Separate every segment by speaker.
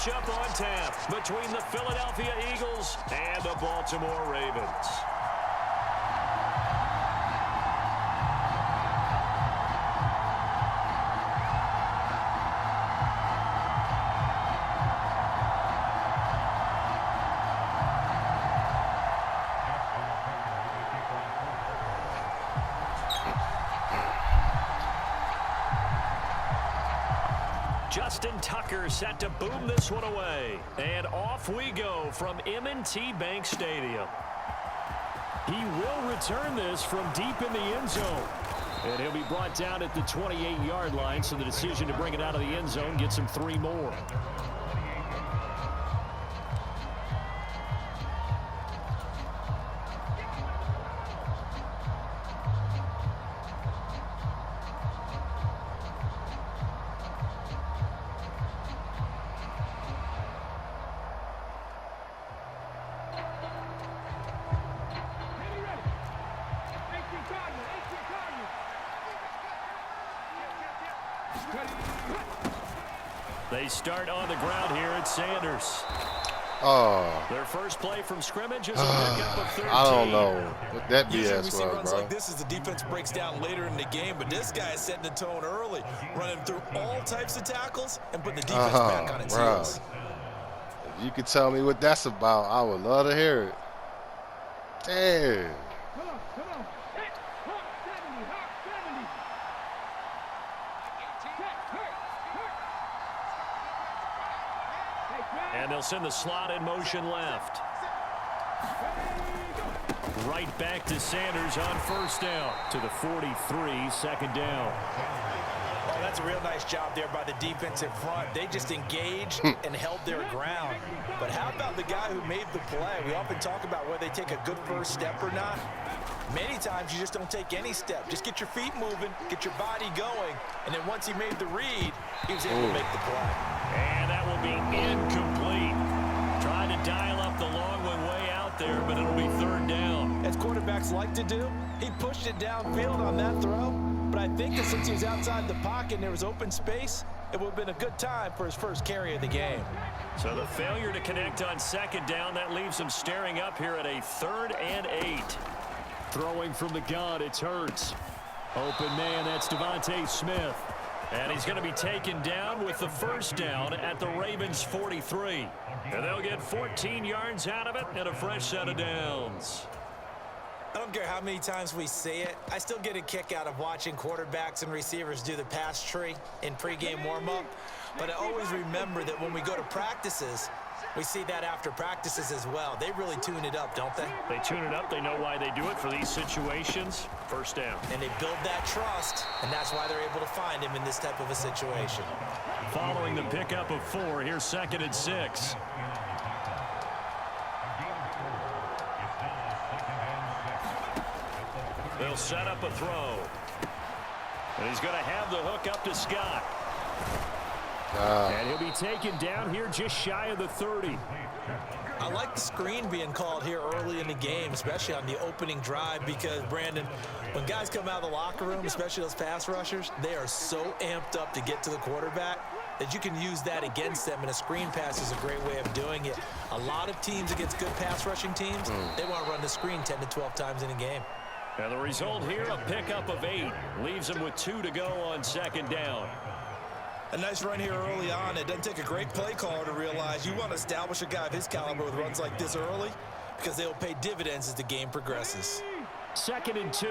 Speaker 1: matchup on tap between the Philadelphia Eagles and the Baltimore Ravens. Justin Tucker set to boom this one away. And off we go from M&T Bank Stadium. He will return this from deep in the end zone. And he'll be brought down at the 28-yard line, so the decision to bring it out of the end zone gets him 3 more. They start on the ground here at Sanders.
Speaker 2: Oh.
Speaker 1: Their first play from scrimmage is a pickup of 13.
Speaker 2: I don't know what that BS was, bro.
Speaker 3: Runs like this as the defense breaks down later in the game, but this guy is setting the tone early, running through all types of tackles and putting the defense back on its heels.
Speaker 2: If you could tell me what that's about, I would love to hear it. Damn.
Speaker 1: And they'll send the slot in motion left. Right back to Sanders on first down to the 43, second down.
Speaker 3: Oh, that's a real nice job there by the defense in front. They just engaged and held their ground. But how about the guy who made the play? We often talk about whether they take a good first step or not. Many times you just don't take any step. Just get your feet moving, get your body going, and then once he made the read, he was able to make the play.
Speaker 1: And that will be incomplete. Trying to dial up the long one way out there, but it'll be third down.
Speaker 3: As quarterbacks like to do, he pushed it downfield on that throw, but I think that since he was outside the pocket and there was open space, it would have been a good time for his first carry of the game.
Speaker 1: So the failure to connect on second down, that leaves him staring up here at a 3rd and 8. Throwing from the gun, it's Hurts. Open man, that's Devontae Smith. And he's going to be taken down with the first down at the Ravens' 43. And they'll get 14 yards out of it and a fresh set of downs.
Speaker 3: I don't care how many times we say it, I still get a kick out of watching quarterbacks and receivers do the pass tree in pregame warm-up. But I always remember that when we go to practices, we see that after practices as well. They really tune it up, don't they?
Speaker 1: They tune it up. They know why they do it for these situations. First down.
Speaker 3: And they build that trust, and that's why they're able to find him in this type of a situation.
Speaker 1: Following the pickup of 4, here's 2nd and 6. They'll set up a throw. And he's going to have the hook up to Scott. And he'll be taken down here just shy of the 30.
Speaker 3: I like the screen being called here early in the game, especially on the opening drive, because, Brandon, when guys come out of the locker room, especially those pass rushers, they are so amped up to get to the quarterback that you can use that against them, and a screen pass is a great way of doing it. A lot of teams against good pass rushing teams, they want to run the screen 10 to 12 times in a game.
Speaker 1: And the result here, a pickup of 8. Leaves them with 2 to go on second down.
Speaker 3: A nice run here early on. It doesn't take a great play caller to realize you want to establish a guy of his caliber with runs like this early, because they'll pay dividends as the game progresses.
Speaker 1: 2nd and 2.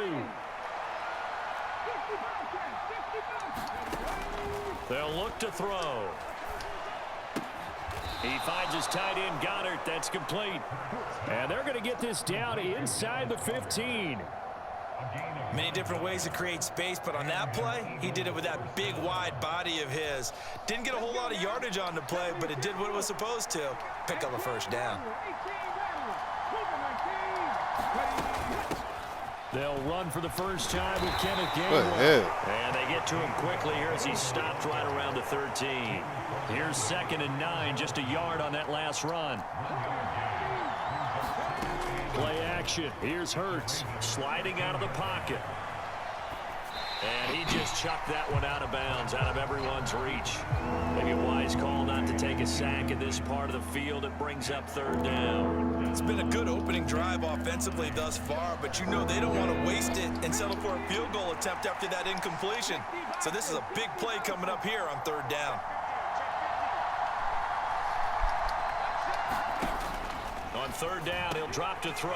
Speaker 1: They'll look to throw. He finds his tight end, Goddard. That's complete. And they're going to get this down inside the 15.
Speaker 3: Many different ways to create space, but on that play, he did it with that big, wide body of his. Didn't get a whole lot of yardage on the play, but it did what it was supposed to. Pick up a first down.
Speaker 1: They'll run for the first time with Kenneth Gainwell. And they get to him quickly here as he stopped right around the 13. Here's 2nd and 9, just a yard on that last run. Play action. Here's Hurts sliding out of the pocket. And he just chucked that one out of bounds, out of everyone's reach. Maybe a wise call not to take a sack in this part of the field. It brings up third down.
Speaker 3: It's been a good opening drive offensively thus far, but you know they don't want to waste it and settle for a field goal attempt after that incompletion. So this is a big play coming up here on third down.
Speaker 1: On third down, he'll drop to throw.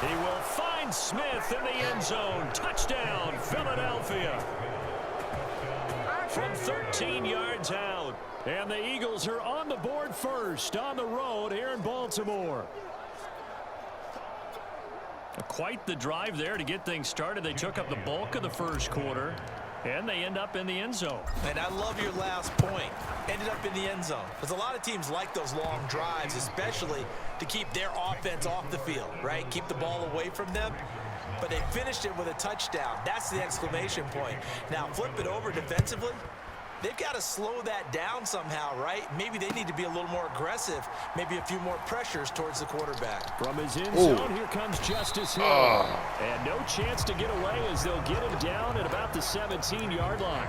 Speaker 1: He will find Smith in the end zone. Touchdown, Philadelphia. From 13 yards out. And the Eagles are on the board first on the road here in Baltimore. Quite the drive there to get things started. They took up the bulk of the first quarter, and they end up in the end zone.
Speaker 3: And I love your last point. Ended up in the end zone. Because a lot of teams like those long drives, especially to keep their offense off the field, right? Keep the ball away from them. But they finished it with a touchdown. That's the exclamation point. Now, flip it over defensively. They've got to slow that down somehow, right? Maybe they need to be a little more aggressive. Maybe a few more pressures towards the quarterback.
Speaker 1: From his end zone, here comes Justice Hill. And no chance to get away as they'll get him down at about the 17-yard line.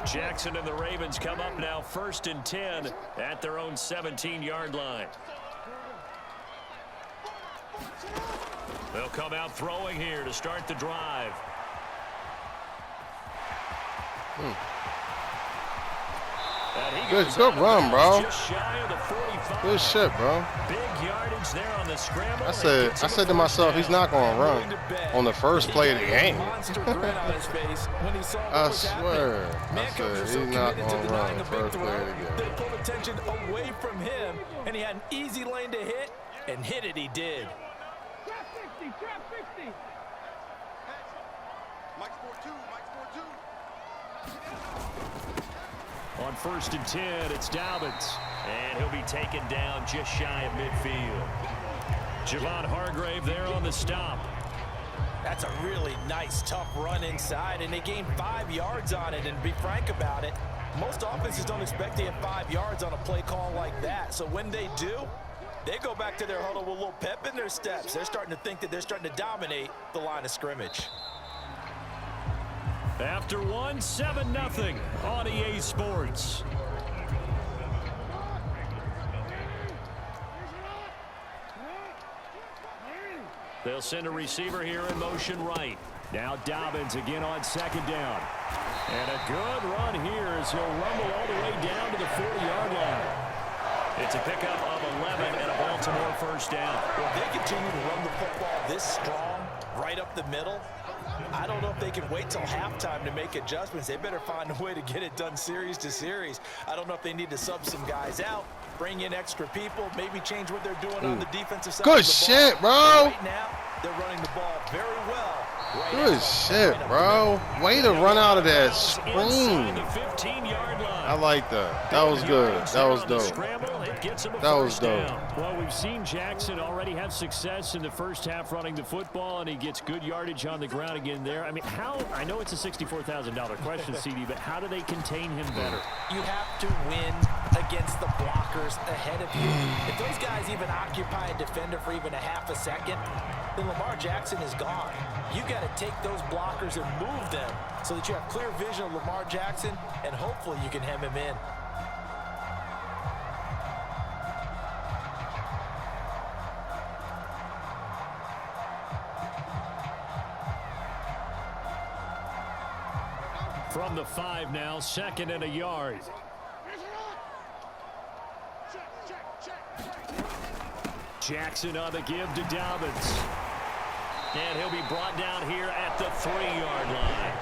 Speaker 1: Jackson and the Ravens come up now 1st and 10 at their own 17-yard line. They'll come out throwing here to start the drive.
Speaker 2: Good run, bro.
Speaker 1: Just shy of the 45.
Speaker 2: Good shit, bro.
Speaker 1: Big yardage there on the scramble.
Speaker 2: I said to myself, he's not going to run on the first play of the game. I swear. I said, he's not going to run the first play of the game.
Speaker 3: They pulled attention away from him, and he had an easy lane to hit, and hit it he did.
Speaker 4: Trap 60. Mike's 4-2.
Speaker 1: On 1st and 10, it's Dobbins. And he'll be taken down just shy of midfield. Javon Hargrave there on the stop.
Speaker 3: That's a really nice, tough run inside, and they gained 5 yards on it. And to be frank about it, most offenses don't expect to get 5 yards on a play call like that. So when they do, they go back to their huddle with a little pep in their steps. They're starting to think that they're starting to dominate the line of scrimmage.
Speaker 1: After 7-0 on EA Sports. They'll send a receiver here in motion right. Now Dobbins again on 2nd down. And a good run here as he'll rumble all the way down to the 40-yard line. It's a pickup of 11 and a Baltimore 1st down.
Speaker 3: Well, if they continue to run the football this strong, right up the middle, I don't know if they can wait till halftime to make adjustments. They better find a way to get it done series to series. I don't know if they need to sub some guys out, bring in extra people, maybe change what they're doing on the defensive side.
Speaker 2: Good shit, bro.
Speaker 3: Right now, they're running the ball very well.
Speaker 2: Good shit, bro. Way to run out of that screen. I like that. That was good. That was dope. That was dope.
Speaker 1: Well, we've seen Jackson already have success in the first half running the football, and he gets good yardage on the ground again there. I mean, I know it's a $64,000 question, CD, but how do they contain him better?
Speaker 3: You have to win against the blockers ahead of you. If those guys even occupy a defender for even a half a second, then Lamar Jackson is gone. You got to take those blockers and move them so that you have clear vision of Lamar Jackson, and hopefully you can hem him in.
Speaker 1: From the 5 now, 2nd and a yard. Jackson on the give to Dobbins. And he'll be brought down here at the 3-yard line.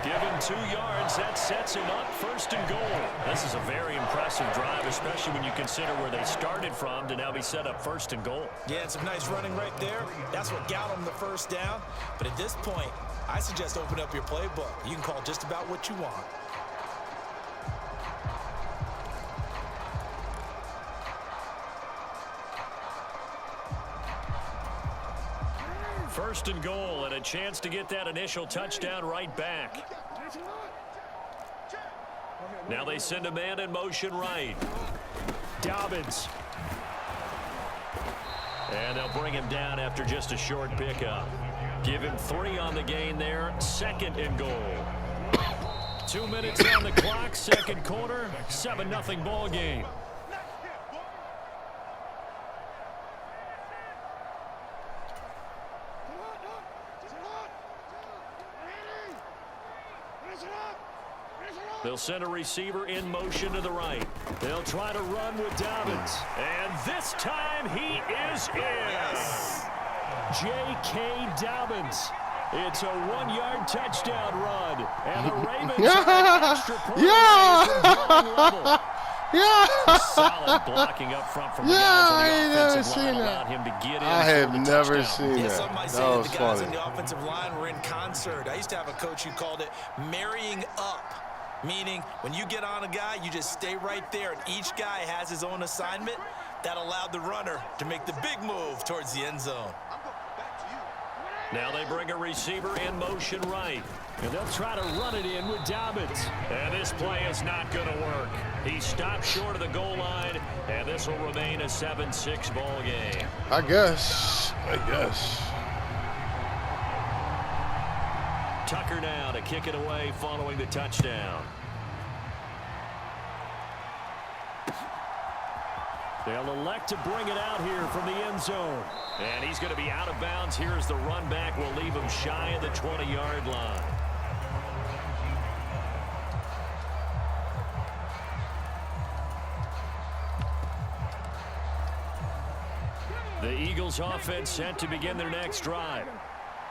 Speaker 1: Given 2 yards, that sets him up 1st and goal. This is a very impressive drive, especially when you consider where they started from to now be set up 1st and goal.
Speaker 3: Yeah, some nice running right there. That's what got them the 1st down. But at this point, I suggest open up your playbook. You can call just about what you want.
Speaker 1: First and goal, and a chance to get that initial touchdown right back. Now they send a man in motion right. Dobbins. And they'll bring him down after just a short pickup. Give him 3 on the gain there. Second and goal. 2 minutes on the clock, second quarter, 7-0 ball game. They'll send a receiver in motion to the right. They'll try to run with Dobbins. And this time he is in.
Speaker 3: Yes.
Speaker 1: J.K. Dobbins. It's a 1-yard touchdown run. And the Ravens are extra point level.
Speaker 2: Yeah.
Speaker 1: Solid blocking up front from the guys on the offensive line
Speaker 2: that.
Speaker 1: allowed him to get in.
Speaker 2: I have never
Speaker 1: touchdown.
Speaker 2: seen
Speaker 3: Yeah,
Speaker 2: that.
Speaker 3: some might say
Speaker 2: That
Speaker 3: that
Speaker 2: was
Speaker 3: the guys
Speaker 2: funny.
Speaker 3: on the offensive line were in concert. I used to have a coach who called it marrying up, meaning when you get on a guy, you just stay right there, and each guy has his own assignment. That allowed the runner to make the big move towards the end zone.
Speaker 1: Now they bring a receiver in motion right. And they'll try to run it in with Dobbins. And this play is not going to work. He stopped short of the goal line, and this will remain a 7-6 ball game.
Speaker 2: I guess.
Speaker 1: Tucker now to kick it away following the touchdown. They'll elect to bring it out here from the end zone. And he's going to be out of bounds here as the run back will leave him shy of the 20-yard line. The Eagles offense set to begin their next drive.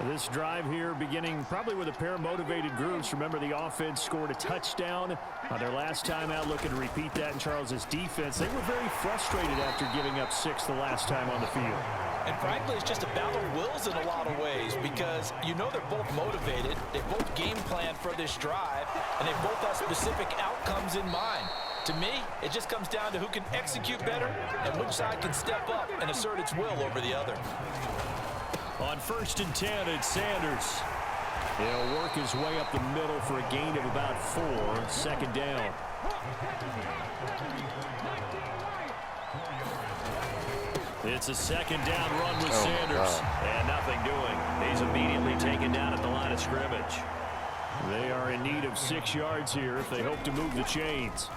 Speaker 1: This drive here beginning probably with a pair of motivated groups. Remember, the offense scored a touchdown on their last time out, looking to repeat that in Charles's defense. They were very frustrated after giving up 6 the last time on the field.
Speaker 3: And frankly, it's just a battle of wills in a lot of ways because you know they're both motivated. They both game plan for this drive, and they both have specific outcomes in mind. To me, it just comes down to who can execute better and which side can step up and assert its will over the other.
Speaker 1: On 1st and 10, it's Sanders. He'll work his way up the middle for a gain of about 4. Second down. It's a second down run with Sanders. And nothing doing. He's immediately taken down at the line of scrimmage. They are in need of 6 yards here if they hope to move the chains.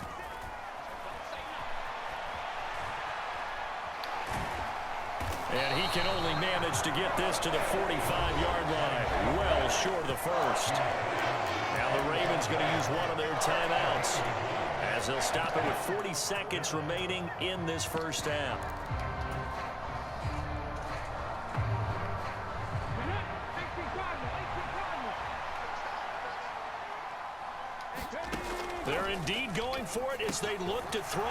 Speaker 1: And he can only manage to get this to the 45-yard line, well short of the first. Now the Ravens going to use one of their timeouts as they'll stop it with 40 seconds remaining in this first half. They're indeed going for it as they look to throw.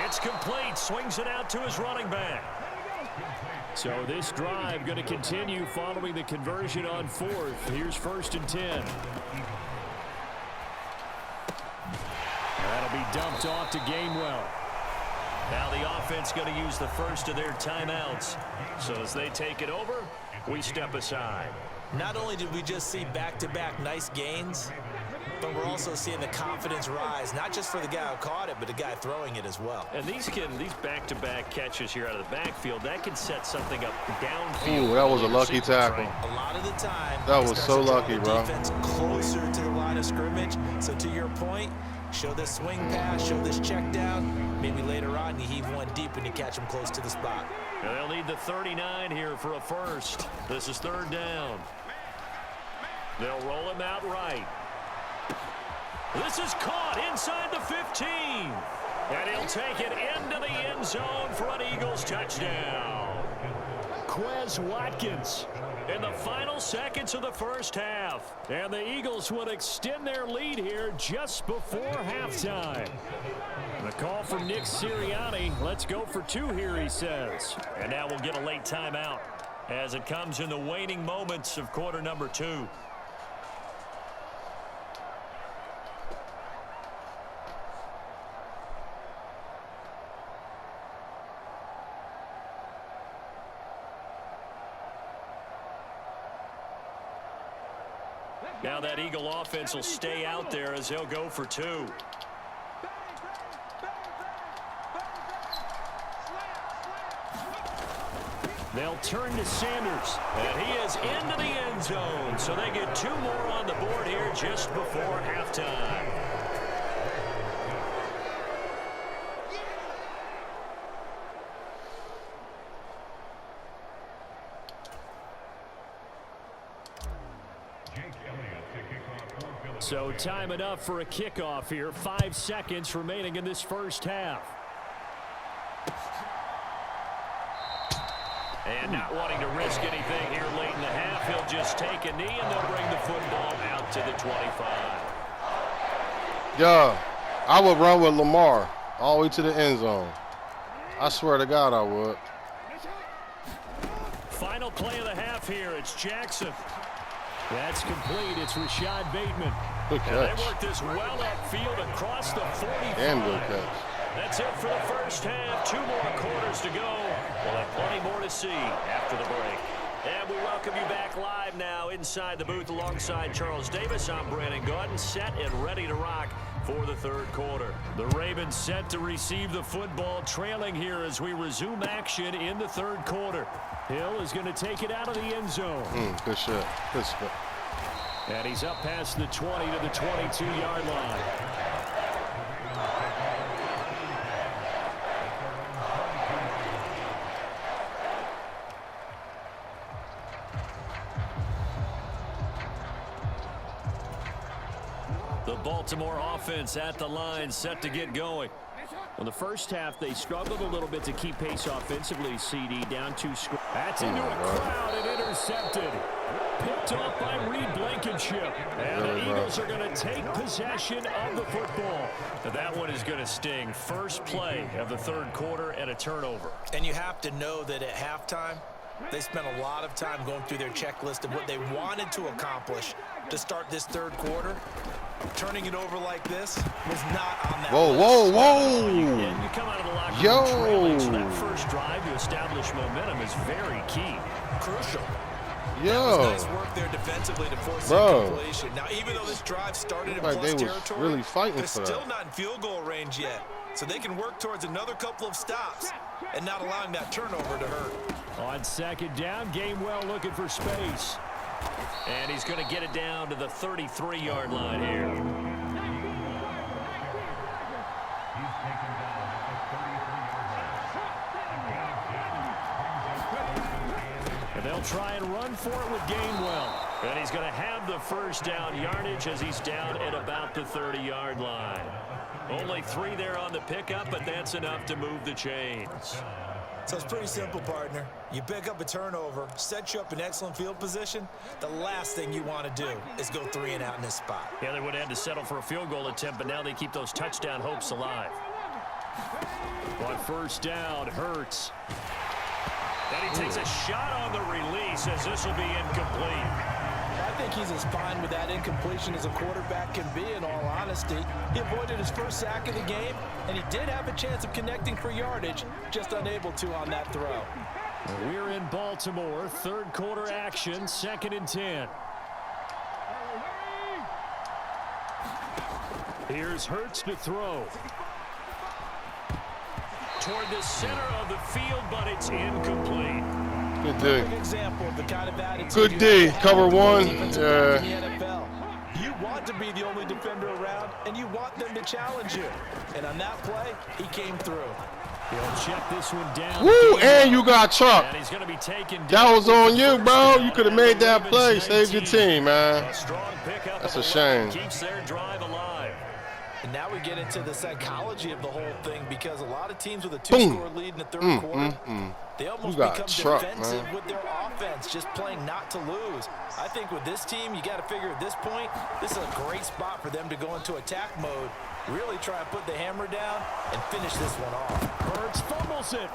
Speaker 1: It's complete. Swings it out to his running back. So this drive going to continue following the conversion on 4th. Here's 1st and 10. That'll be dumped off to Gainwell. Now the offense going to use the first of their timeouts. So as they take it over, we step aside.
Speaker 3: Not only did we just see back-to-back nice gains, but we're also seeing the confidence rise, not just for the guy who caught it, but the guy throwing it as well.
Speaker 1: And these back-to-back catches here out of the backfield, that can set something up downfield.
Speaker 2: Ooh, that was a lucky tackle.
Speaker 3: A lot of the time,
Speaker 2: That was so lucky, bro.
Speaker 3: Defense closer to the line of scrimmage. So to your point, show this swing pass, show this check down. Maybe later on you heave one deep and you catch him close to the spot.
Speaker 1: And they'll need the 39 here for a first. This is 3rd down. They'll roll him out right. This is caught inside the 15. And he'll take it into the end zone for an Eagles touchdown. Quez Watkins in the final seconds of the first half. And the Eagles would extend their lead here just before halftime. The call from Nick Sirianni. Let's go for 2 here, he says. And now we'll get a late timeout as it comes in the waning moments of quarter number 2. Now that Eagle offense will stay out there as he'll go for 2. They'll turn to Sanders, and he is into the end zone. So they get 2 more on the board here just before halftime. So time enough for a kickoff here. 5 seconds remaining in this first half. And not wanting to risk anything here late in the half, he'll just take a knee, and they'll bring the football out to the 25.
Speaker 2: Yeah, I would run with Lamar all the way to the end zone. I swear to God I would.
Speaker 1: Final play of the half here. It's Jackson. That's complete. It's Rashad Bateman.
Speaker 2: Good catch.
Speaker 1: And they work this well upfield across the 45.
Speaker 2: Damn good catch.
Speaker 1: That's it for the first half. 2 more quarters to go. We'll have plenty more to see after the break. And we welcome you back live now inside the booth alongside Charles Davis. I'm Brandon Gordon, set and ready to rock for the third quarter. The Ravens set to receive the football, trailing here as we resume action in the third quarter. Hill is going to take it out of the end zone.
Speaker 2: Good shit. Good spot.
Speaker 1: And he's up past the 20 to the 22-yard line. The Baltimore offense at the line, set to get going. In the first half, they struggled a little bit to keep pace offensively, CD, down 2 scores. That's into a crowd and intercepted. Picked off by Reed Blankenship. And the Eagles are going to take possession of the football. Now that one is going to sting. First play of the third quarter and a turnover.
Speaker 3: And you have to know that at halftime, they spent a lot of time going through their checklist of what they wanted to accomplish to start this third quarter. Turning it over like this was not on that list.
Speaker 2: Whoa.
Speaker 1: And you come out of the locker room trailing, so that first drive to establish momentum is very key.
Speaker 3: Crucial.
Speaker 2: Yo.
Speaker 3: That was nice work there defensively to force incompletion. Now, even though this drive started in plus territory,
Speaker 2: really fighting
Speaker 3: they're
Speaker 2: for
Speaker 3: still
Speaker 2: that.
Speaker 3: not in field goal range yet. So they can work towards another couple of stops and not allowing that turnover to hurt.
Speaker 1: On second down, Gainwell looking for space. And he's going to get it down to the 33-yard line here. And they'll try and run for it with Gainwell. And he's going to have the first down yardage as he's down at about the 30-yard line. Only 3 there on the pickup, but that's enough to move the chains.
Speaker 3: So it's pretty simple, partner. You pick up a turnover, set you up in excellent field position. The last thing you want to do is go 3 and out in this spot.
Speaker 1: Yeah, they would have had to settle for a field goal attempt, but now they keep those touchdown hopes alive. On first down, Hurts. And he takes a shot on the release as this will be incomplete.
Speaker 5: I think he's as fine with that incompletion as a quarterback can be, in all honesty. He avoided his first sack of the game, and he did have a chance of connecting for yardage, just unable to on that throw.
Speaker 1: We're in Baltimore, third quarter action, 2nd and 10. Here's Hurts to throw. Toward the center of the field, but it's incomplete.
Speaker 2: Good D.
Speaker 5: Example of the kind of attitude
Speaker 2: Good D. Cover 1. Yeah.
Speaker 5: You want to be the only defender around, and you want them to challenge you. And on that play, he came through.
Speaker 1: He'll check this one down.
Speaker 2: Woo, and you got Chuck.
Speaker 1: And he's going to be taken
Speaker 2: That was on you, bro. You could have made that play. Saved your team, man.
Speaker 1: A strong pickup.
Speaker 2: That's a shame.
Speaker 1: Keeps their drive alive.
Speaker 5: And now we get into the psychology of the whole thing, because a lot of teams with a 2-score lead in the third quarter, they almost become defensive with their offense, just playing not to lose. I think with this team, you got to figure at this point, this is a great spot for them to go into attack mode, really try and put the hammer down and finish this one off.
Speaker 1: Hurts fumbles it.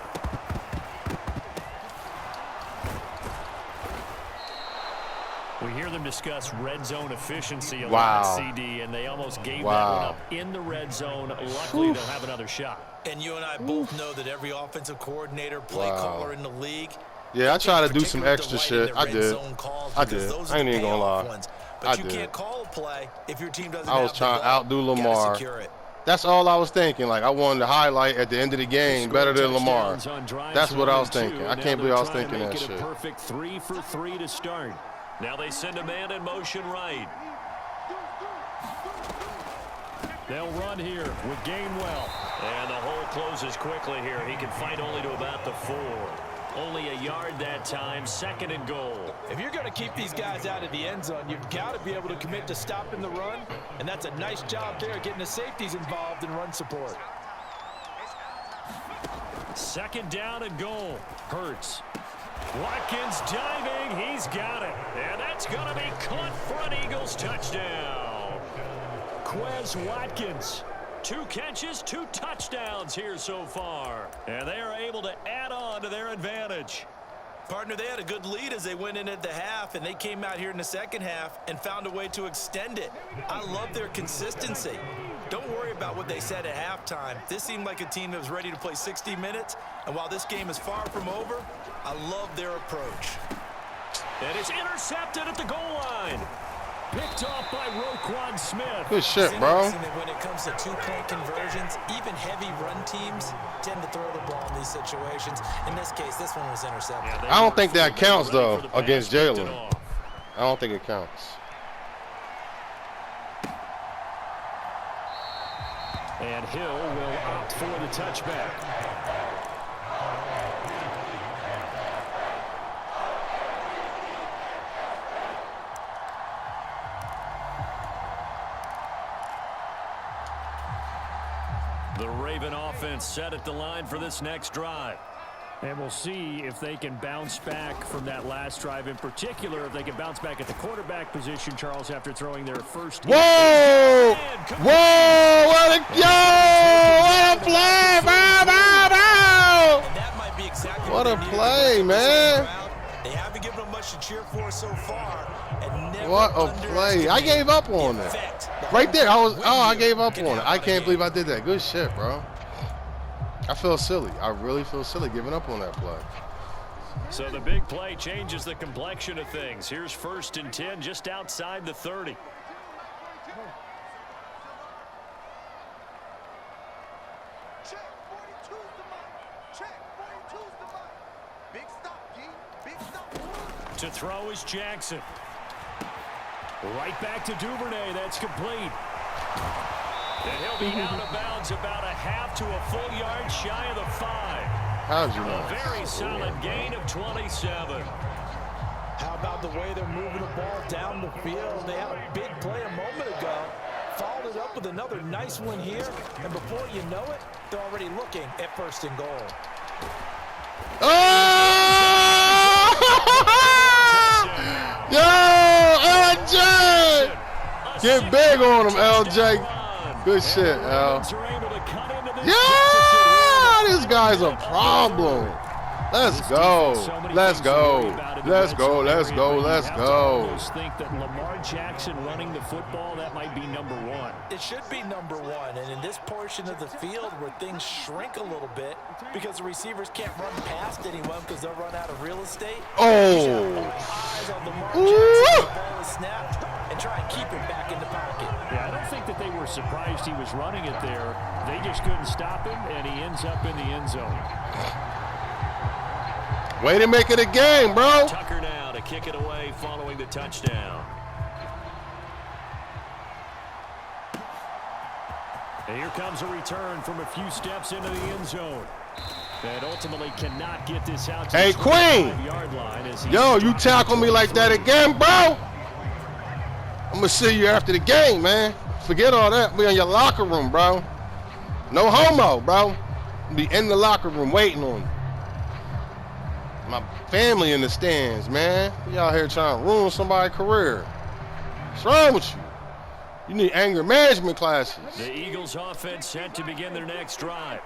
Speaker 1: We hear them discuss red zone efficiency a lot, CD, and they almost gave that one up in the red zone. Luckily, they'll have another shot.
Speaker 3: And you and I both know that every offensive coordinator, play caller in the league,
Speaker 2: yeah, I try to do some extra shit. I did. I ain't even gonna lie.
Speaker 3: But you can't call a play if your team doesn't.
Speaker 2: I was trying to outdo Lamar. That's all I was thinking. Like, I wanted to highlight at the end of the game better than Lamar. That's what I was thinking. I can't believe I was thinking that shit.
Speaker 1: Perfect 3 for 3 to start. Now they send a man in motion right. They'll run here with Gainwell. And the hole closes quickly here. He can fight only to about the 4. Only a yard that time, 2nd and goal.
Speaker 5: If you're going to keep these guys out of the end zone, you've got to be able to commit to stopping the run, and that's a nice job there getting the safeties involved in run support.
Speaker 1: 2nd down and goal. Hurts. Watkins diving. He's got it. And that's going to be caught for an Eagles touchdown. Quez Watkins. 2 catches, 2 touchdowns here so far. And they are able to add on to their advantage.
Speaker 3: Partner, they had a good lead as they went in at the half, and they came out here in the second half and found a way to extend it. I love their consistency. Don't worry about what they said at halftime. This seemed like a team that was ready to play 60 minutes, and while this game is far from over, I love their approach.
Speaker 1: And it's intercepted at the goal line. Picked off by Roquan Smith.
Speaker 2: Good shit, bro.
Speaker 3: When it comes to 2-point conversions, even heavy run teams tend to throw the ball in these situations. In this case, this one was intercepted.
Speaker 2: I don't think that counts, though, against Jalen. I don't think it counts.
Speaker 1: And Hill will opt for the touchback. The Raven offense set at the line for this next drive. And we'll see if they can bounce back from that last drive in particular, if they can bounce back at the quarterback position, Charles, after throwing their first.
Speaker 2: Whoa! Whoa! What a play! What a play, man!
Speaker 3: They haven't given them much to cheer for so far.
Speaker 2: What a play. I gave up on that. Right there. I gave up on it. I can't believe I did that. Good shit, bro. I feel silly. I really feel silly giving up on that play.
Speaker 1: So the big play changes the complexion of things. Here's 1st and 10 just outside the 30. To throw is Jackson. Right back to Duvernay. That's complete. And he'll be out of bounds about a half to a full yard shy of the 5.
Speaker 2: How'd you know?
Speaker 1: A very solid gain of 27.
Speaker 5: How about the way they're moving the ball down the field? They had a big play a moment ago. Followed it up with another nice one here. And before you know it, they're already looking at 1st and goal.
Speaker 2: Oh! Yo, LJ! Get big on him, LJ. Good shit, Al. Yeah! This guy's a problem. Let's go. Let's go. Let's go. Let's go. Let's go.
Speaker 1: Think that Lamar Jackson running the football, that might be number 1.
Speaker 5: It should be number 1. And in this portion of the field where things shrink a little bit because the receivers can't run past anyone because they'll run out of real estate.
Speaker 2: Oh.
Speaker 5: Eyes on Lamar Jackson, the ball is snapped, and try and keep him back in the pocket.
Speaker 1: Yeah, I don't think that they were surprised he was running it there. They just couldn't stop him, and he ends up in the end zone.
Speaker 2: Way to make it a game, bro.
Speaker 1: Tucker now to kick it away following the touchdown. And here comes a return from a few steps into the end zone. And ultimately cannot get this out to
Speaker 2: hey,
Speaker 1: the
Speaker 2: Queen.
Speaker 1: Yard line as
Speaker 2: Yo, you tackle me like that again, bro. I'm going to see you after the game, man. Forget all that. Be in your locker room, bro. No homo, bro. Be in the locker room waiting on you. My family in the stands, man. You out here trying to ruin somebody's career. What's wrong with you? You need anger management classes.
Speaker 1: The Eagles offense set to begin their next drive.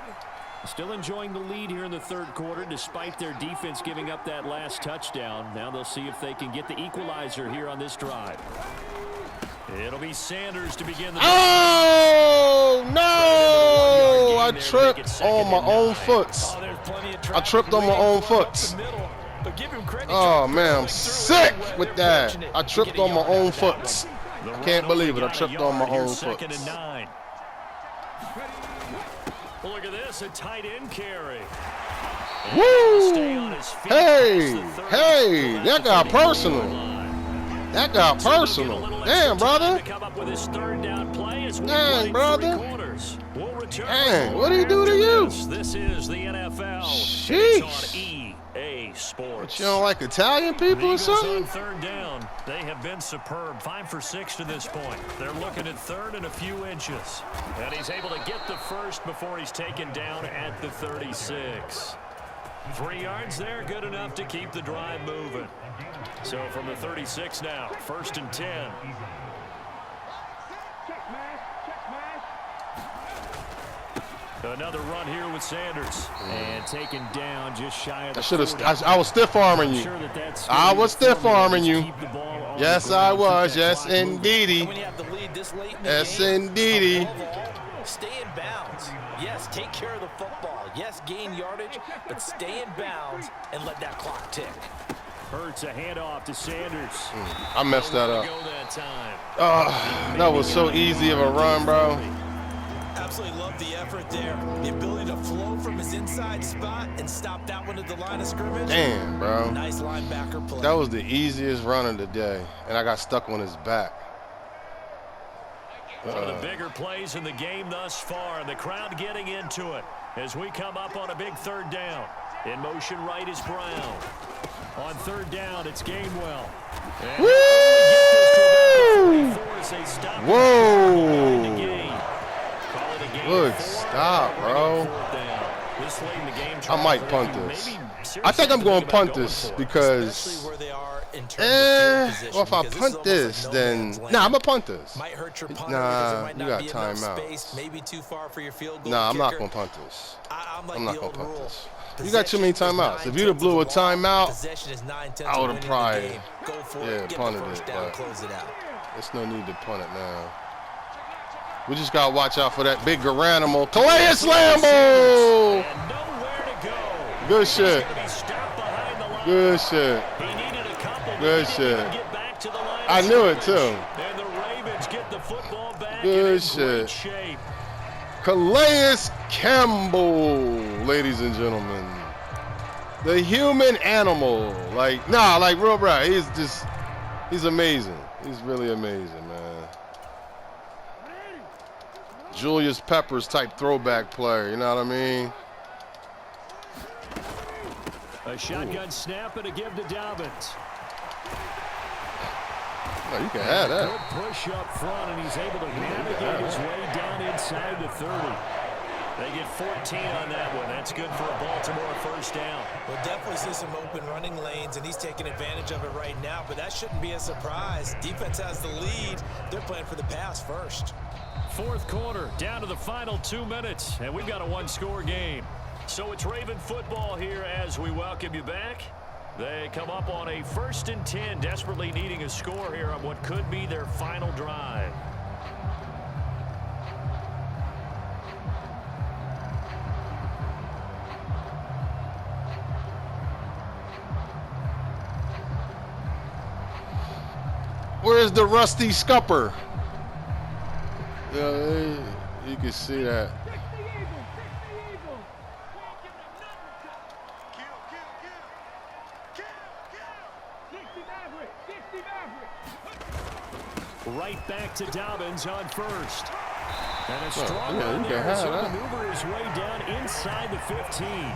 Speaker 1: Still enjoying the lead here in the 3rd quarter despite their defense giving up that last touchdown. Now they'll see if they can get the equalizer here on this drive. It'll be Sanders to begin the drive.
Speaker 2: Oh, no! I tripped on my own foot. I tripped on my own foot.
Speaker 5: But give him credit.
Speaker 2: Oh, man, I'm sick with that. I tripped on my own foot. I can't believe it. I tripped on my own foot.
Speaker 1: Second and 9. Look at this, a tight end carry.
Speaker 2: Woo! Hey, that got personal. That got personal. Damn, brother. Dang, brother. Dang, what did he do to you?
Speaker 1: This is the NFL.
Speaker 2: Sheesh. But you don't like Italian people or something?
Speaker 1: On third down, they have been superb. 5 for 6 to this point. They're looking at third and a few inches. And he's able to get the first before he's taken down at the 36. 3 yards there, good enough to keep the drive moving. So from the 36 now, 1st and 10. Another run here with Sanders. And taken down just shy of the 40.
Speaker 2: I was stiff-arming you. I was stiff-arming you. Yes, I was. Yes, indeedy. Yes, indeedy.
Speaker 5: Stay in bounds. Yes, take care of the football. Yes, gain yardage, but stay in bounds and let that clock tick.
Speaker 1: Hurts a handoff to Sanders.
Speaker 2: I messed that up. That was so easy of a run, bro.
Speaker 3: Absolutely love the effort there. The ability to flow from his inside spot and stop that one at the line of scrimmage.
Speaker 2: Damn, bro.
Speaker 3: Nice linebacker play.
Speaker 2: That was the easiest run of the day, and I got stuck on his back.
Speaker 1: One of the bigger plays in the game thus far, and the crowd getting into it as we come up on a big 3rd down. In motion right is Brown. On 3rd down, it's Gainwell.
Speaker 2: Woo! Whoa! Good stop, bro. I might punt this. I think I'm going to punt this because, well, if I punt this, then, nah, I'm going to punt this. Nah, you got timeouts. Nah, I'm not going to punt this. I'm not going to punt this. You got too many timeouts. If you'd have blew a timeout, I would have probably, punted it, but there's no need to punt it now. We just got to watch out for that big Garanimal. Calais Lambo! Good shit. Good shit. Good shit. I knew it, too. Good shit. Calais Campbell, ladies and gentlemen. The human animal. Like real bro. He's amazing. He's really amazing, man. Julius Peppers type throwback player, you know what I mean?
Speaker 1: A shotgun snap and a give to Dobbins.
Speaker 2: No, you can have that.
Speaker 1: Good push up front, and he's able to navigate his way down inside the 30. They get 14 on that one. That's good for a Baltimore 1st down.
Speaker 3: We'll definitely see some open running lanes, and he's taking advantage of it right now, but that shouldn't be a surprise. Defense has the lead. They're playing for the pass first.
Speaker 1: 4th quarter, down to the final 2 minutes, and we've got a 1-score game. So it's Raven football here as we welcome you back. They come up on a 1st and 10, desperately needing a score here on what could be their final drive.
Speaker 2: Where's the rusty scupper? Yeah, you can see that.
Speaker 1: Right back to Dobbins on 1st. And a strong run there as he'll maneuver his way down inside the 15.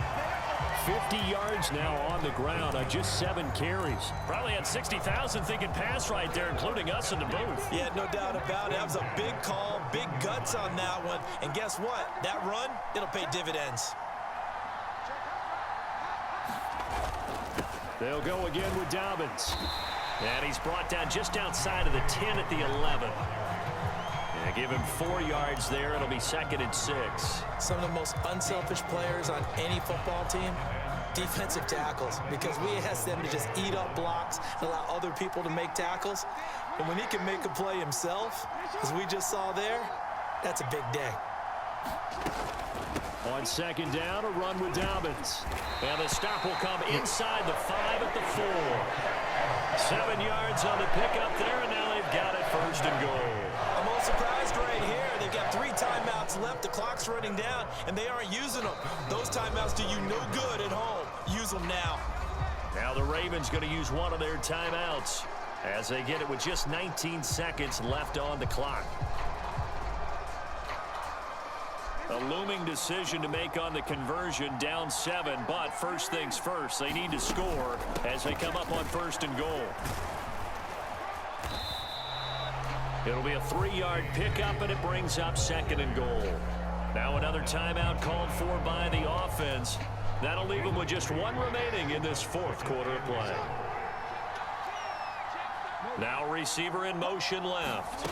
Speaker 1: 50 yards now on the ground on just 7 carries. Probably had 60,000 thinking pass right there, including us in the booth.
Speaker 3: Yeah, no doubt about it. That was a big call, big guts on that one. And guess what? That run, it'll pay dividends.
Speaker 1: They'll go again with Dobbins. And he's brought down just outside of the 10 at the 11. And give him 4 yards there. It'll be 2nd and 6.
Speaker 3: Some of the most unselfish players on any football team, defensive tackles, because we ask them to just eat up blocks and allow other people to make tackles. But when he can make a play himself, as we just saw there, that's a big day.
Speaker 1: On second down, a run with Dobbins. And the stop will come inside the 5 at the 4. 7 yards on the pickup there, and now they've got it first and goal.
Speaker 3: I'm a little surprised right here. They've got 3 timeouts left. The clock's running down, and they aren't using them. Those timeouts do you no good at home. Use them now.
Speaker 1: Now the Ravens going to use one of their timeouts as they get it with just 19 seconds left on the clock. A looming decision to make on the conversion, down 7, but first things first, they need to score as they come up on first and goal. It'll be a 3-yard pickup, and it brings up second and goal. Now another timeout called for by the offense. That'll leave them with just 1 remaining in this 4th quarter of play. Now receiver in motion left.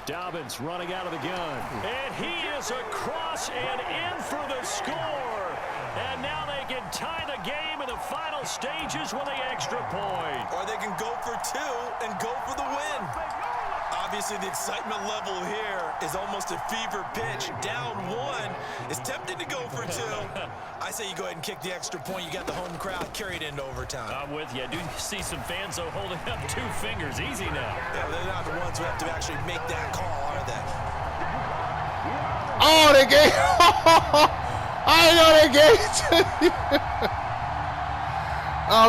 Speaker 1: Dobbins running out of the gun. And he is across and in for the score. And now they can tie the game in the final stages with the extra point.
Speaker 3: Or they can go for 2 and go for the win. Obviously, the excitement level here is almost a fever pitch. Down 1 is tempted to go for 2. I say you go ahead and kick the extra point. You got the home crowd carried into overtime.
Speaker 1: I'm with you. I do see some fans, though, holding up 2 fingers. Easy now.
Speaker 3: Yeah, they're not the ones who have to actually make that call, are they?
Speaker 2: Oh, they gave. I know they gave it to you.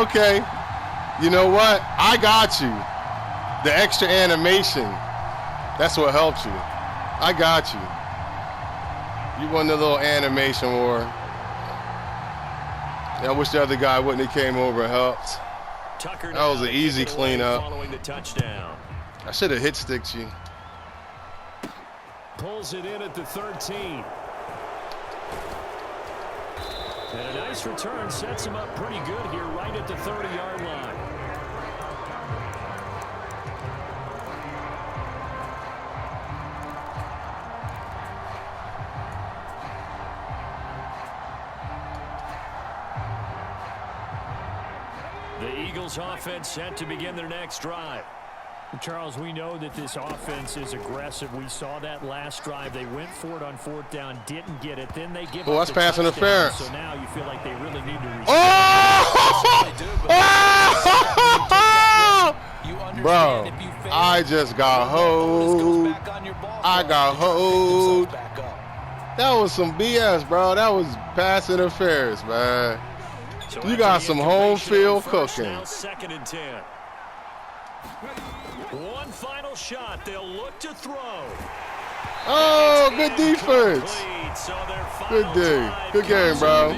Speaker 2: Okay. You know what? I got you. The extra animation. That's what helped you. I got you. You won the little animation war. I wish the other guy wouldn't have came over and helped.
Speaker 1: Tucker
Speaker 2: that was an easy cleanup.
Speaker 1: Following the touchdown.
Speaker 2: I should have hit sticked you.
Speaker 1: Pulls it in at the 13. And a nice return sets him up pretty good here right at the 30-yard line. The Eagles offense set to begin their next drive.
Speaker 6: Charles, we know that this offense is aggressive. We saw that last drive. They went for it on 4th down, didn't get it. Then they give up
Speaker 2: that's
Speaker 6: the
Speaker 2: pass
Speaker 6: touchdown.
Speaker 2: interference.
Speaker 6: So now you feel like they really need to
Speaker 2: Bro, I just got hoed. I got hoed. That was some BS, bro. That was pass interference, man.
Speaker 1: So
Speaker 2: you got some home field cooking.
Speaker 1: Now 2nd and 10. One final shot. They'll look to throw.
Speaker 2: Oh, good defense.
Speaker 1: So
Speaker 2: Good day. Good game, bro.